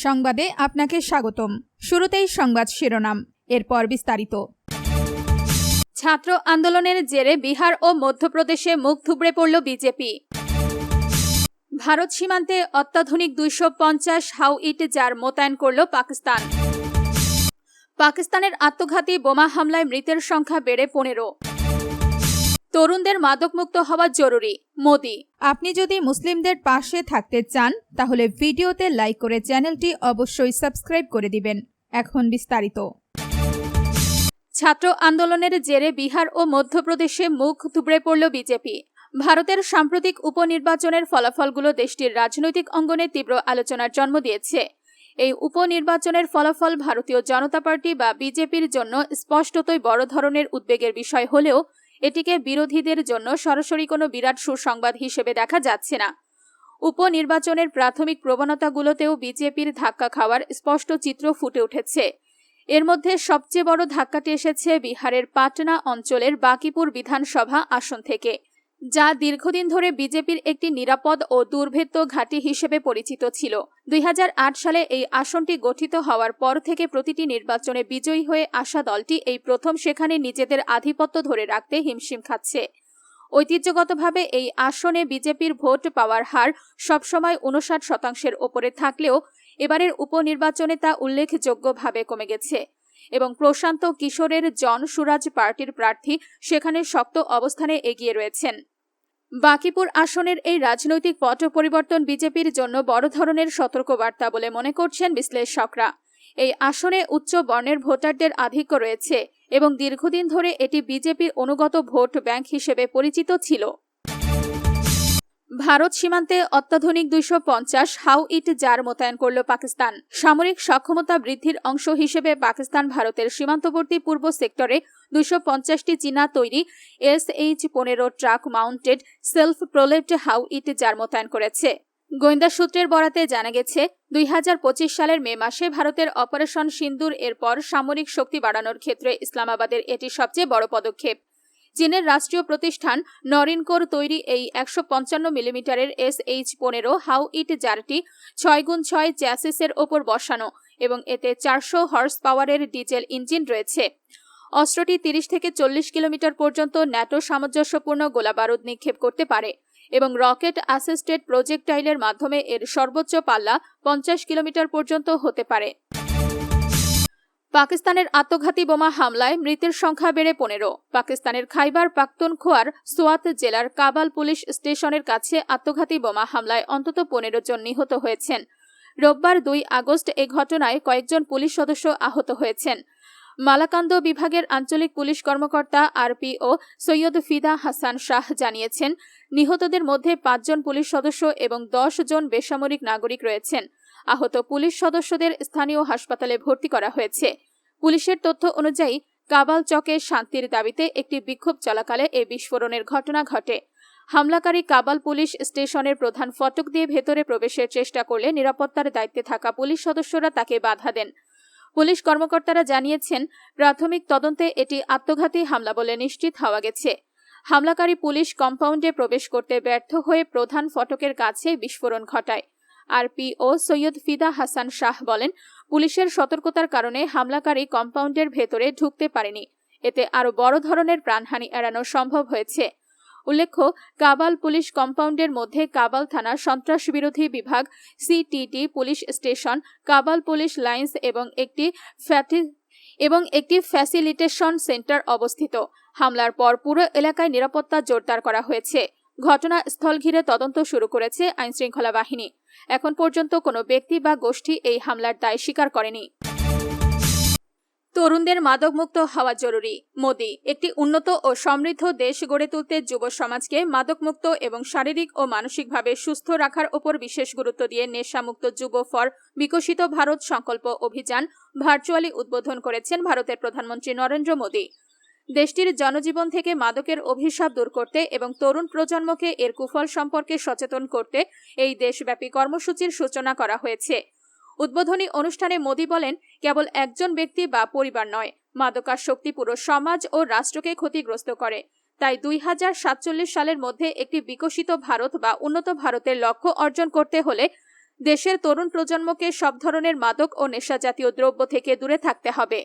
সংবাদে আপনাকে স্বাগতম। শুরুতেই সংবাদ শিরোনাম, এরপর বিস্তারিত। ছাত্র আন্দোলনের জেরে বিহার ও মধ্যপ্রদেশে মুখ থুবড়ে পড়ল বিজেপি। ভারত সীমান্তে অত্যাধুনিক 250 হাউইট জার মোতায়েন করল পাকিস্তান। পাকিস্তানের আত্মঘাতী বোমা হামলায় মৃতের সংখ্যা বেড়ে 15। তরুণদের মাদকমুক্ত হওয়া জরুরি, মোদি। আপনি যদি মুসলিমদের পাশে থাকতে চান তাহলে ভিডিওতে লাইক করে চ্যানেলটি অবশ্যই সাবস্ক্রাইব করে দিবেন। এখন বিস্তারিত। ছাত্র আন্দোলনের জেরে বিহার ও মধ্যপ্রদেশে মুখ থুবড়ে পড়ল বিজেপি। ভারতের সাম্প্রতিক উপনির্বাচনের ফলাফলগুলো দেশটির রাজনৈতিক অঙ্গনে তীব্র আলোচনার জন্ম দিয়েছে। এই উপনির্বাচনের ফলাফল ভারতীয় জনতা পার্টি বা বিজেপির জন্য স্পষ্টতই বড় ধরনের উদ্বেগের বিষয় হলেও এটিকে বিরোধীদের জন্য সরাসরি কোনো বিরাট সুসংবাদ হিসেবে দেখা যাচ্ছে না। উপনির্বাচনের প্রাথমিক প্রবণতাগুলোতেও বিজেপির ধাক্কা খাওয়ার স্পষ্ট চিত্র ফুটে উঠেছে। এর মধ্যে সবচেয়ে বড় ধাক্কাটি এসেছে বিহারের পাটনা অঞ্চলের বাকিপুর বিধানসভা আসন থেকে, যা দীর্ঘদিন ধরে বিজেপির একটি নিরাপদ ও দুর্ভেদ্য ঘাঁটি হিসেবে পরিচিত ছিল। 2008 সালে এই আসনটি গঠিত হওয়ার পর থেকে প্রতিটি নির্বাচনে বিজয়ী হয়ে আসা দলটি এই প্রথম সেখানে নিজেদের আধিপত্য ধরে রাখতে হিমশিম খাচ্ছে। ঐতিহ্যগতভাবে এই আসনে বিজেপির ভোট পাওয়ার হার সবসময় 59% ওপরে থাকলেও এবারের উপনির্বাচনে তা উল্লেখযোগ্যভাবে কমে গেছে এবং প্রশান্ত কিশোরের জন সুরাজ পার্টির প্রার্থী সেখানে শক্ত অবস্থানে এগিয়ে রয়েছেন। বাকিপুর আসনের এই রাজনৈতিক পট পরিবর্তন বিজেপির জন্য বড় ধরনের সতর্কবার্তা বলে মনে করছেন বিশ্লেষকরা। এই আসনে উচ্চ বর্ণের ভোটারদের আধিক্য রয়েছে এবং দীর্ঘদিন ধরে এটি বিজেপির অনুগত ভোট ব্যাংক হিসেবে পরিচিত ছিল। ভারত সীমান্তে অত্যাধুনিক 250 হাউইট জার মোতায়েন করল পাকিস্তান। সামরিক সক্ষমতা বৃদ্ধির অংশ হিসেবে পাকিস্তান ভারতের সীমান্তবর্তী পূর্ব সেক্টরে 250টি চীনা তৈরি SH-15 truck mounted self propelled howitzer মোতায়েন করেছে। গোয়েন্দা সূত্রের বরাতে জানা গেছে, 2025 সালের মে মাসে ভারতের অপারেশন সিন্দুর এরপর সামরিক শক্তি বাড়ানোর ক্ষেত্রে ইসলামাবাদের এটি সবচেয়ে বড় পদক্ষেপ। চীনের রাষ্ট্রীয় প্রতিষ্ঠান নরিনকোর তৈরি এই 155 মিলিমিটারের SH-15 হাউইট জারটি 6x6 চ্যাসিসের ওপর বসানো এবং এতে 400 হর্স পাওয়ারের ডিজেল ইঞ্জিন রয়েছে। অস্ত্রটি 30 থেকে 40 কিলোমিটার পর্যন্ত ন্যাটো সামঞ্জস্যপূর্ণ গোলাবারুদ নিক্ষেপ করতে পারে এবং রকেট অ্যাসিস্টেড প্রজেক্টাইলের মাধ্যমে এর সর্বোচ্চ পাল্লা 50 কিলোমিটার পর্যন্ত হতে পারে। পাকিস্তানের আত্মঘাতী বোমা হামলায় মৃতের সংখ্যা বেড়ে 15। পাকিস্তানের খাইবার পাখতুনখোয়ার সোয়াত জেলার কাবাল পুলিশ স্টেশনের কাছে আত্মঘাতী বোমা হামলায় অন্তত 15 জন নিহত হয়েছেন। রোববার 2 আগস্ট এ ঘটনায় কয়েকজন পুলিশ সদস্য আহত হয়েছেন। মালাকান্দ বিভাগের আঞ্চলিক পুলিশ কর্মকর্তা RPO সৈয়দ ফিদা হাসান শাহ জানিয়েছেন, নিহতদের মধ্যে 5 জন পুলিশ সদস্য এবং 10 জন বেসামরিক নাগরিক রয়েছেন। আহত পুলিশ সদস্যদের স্থানীয় হাসপাতালে ভর্তি করা হয়েছে। পুলিশের তথ্য অনুযায়ী কাবাল চকে শান্তির দাবিতে একটি বিক্ষোভ চলাকালে এই বিস্ফোরণের ঘটনা ঘটে। হামলাকারী কাবাল পুলিশ স্টেশনের প্রধান ফটক দিয়ে ভেতরে প্রবেশের চেষ্টা করলে নিরাপত্তার দায়িত্বে থাকা পুলিশ সদস্যরা তাকে বাধা দেন। পুলিশ কর্মকর্তারা জানিয়েছেন, প্রাথমিক তদন্তে এটি আত্মঘাতী হামলা বলে নিশ্চিত হওয়া গেছে। হামলাকারী পুলিশ কম্পাউন্ডে প্রবেশ করতে ব্যর্থ হয়ে প্রধান ফটকের কাছে বিস্ফোরণ ঘটায়। RPO সৈয়দ ফিদা হাসান শাহ বলেন, পুলিশের সতর্কতার কারণে হামলাকারী কম্পাউন্ডের ভেতরে ঢুকতে পারেনি। এতে আরও বড় ধরনের প্রাণহানি এড়ানো সম্ভব হয়েছে। উল্লেখ্য, কাবাল পুলিশ কম্পাউন্ডের মধ্যে কাবাল থানা সন্ত্রাস বিরোধী বিভাগ CTT police station, Kabal police lines এবং একটি ফ্যাসিলিটেশন সেন্টার অবস্থিত। হামলার পর পুরো এলাকায় নিরাপত্তা জোরদার করা হয়েছে। ঘটনাস্থল ঘিরে তদন্ত শুরু করেছে আইনশৃঙ্খলা বাহিনী। এখন পর্যন্ত কোনো ব্যক্তি বা গোষ্ঠী এই হামলার দায় স্বীকার করেনি। তরুণদের মাদকমুক্ত হওয়া জরুরি, মোদি। একটি উন্নত ও সমৃদ্ধ দেশ গড়ে তুলতে যুব সমাজকে মাদকমুক্ত এবং শারীরিক ও মানসিকভাবে সুস্থ রাখার ওপর বিশেষ গুরুত্ব দিয়ে নেশামুক্ত যুব ফর বিকশিত ভারত সংকল্প অভিযান ভার্চুয়ালি উদ্বোধন করেছেন ভারতের প্রধানমন্ত্রী নরেন্দ্র মোদি। দেশটির জনজীবন থেকে মাদকের অভিশাপ দূর করতে এবং তরুণ প্রজন্মকে এর কুফল সম্পর্কে সচেতন করতে এই দেশব্যাপী কর্মসূচির সূচনা করা হয়েছে। উদ্বোধনী অনুষ্ঠানে মোদি বলেন, কেবল একজন ব্যক্তি বা পরিবার নয়, মাদকাসক্তি পুরো সমাজ ও রাষ্ট্রকে ক্ষতিগ্রস্ত করে। তাই 2047 সালের মধ্যে একটি বিকশিত ভারত বা উন্নত ভারতের লক্ষ্য অর্জন করতে হলে দেশের তরুণ প্রজন্মকে সব ধরনের মাদক ও নেশা জাতীয় দ্রব্য থেকে দূরে থাকতে হবে।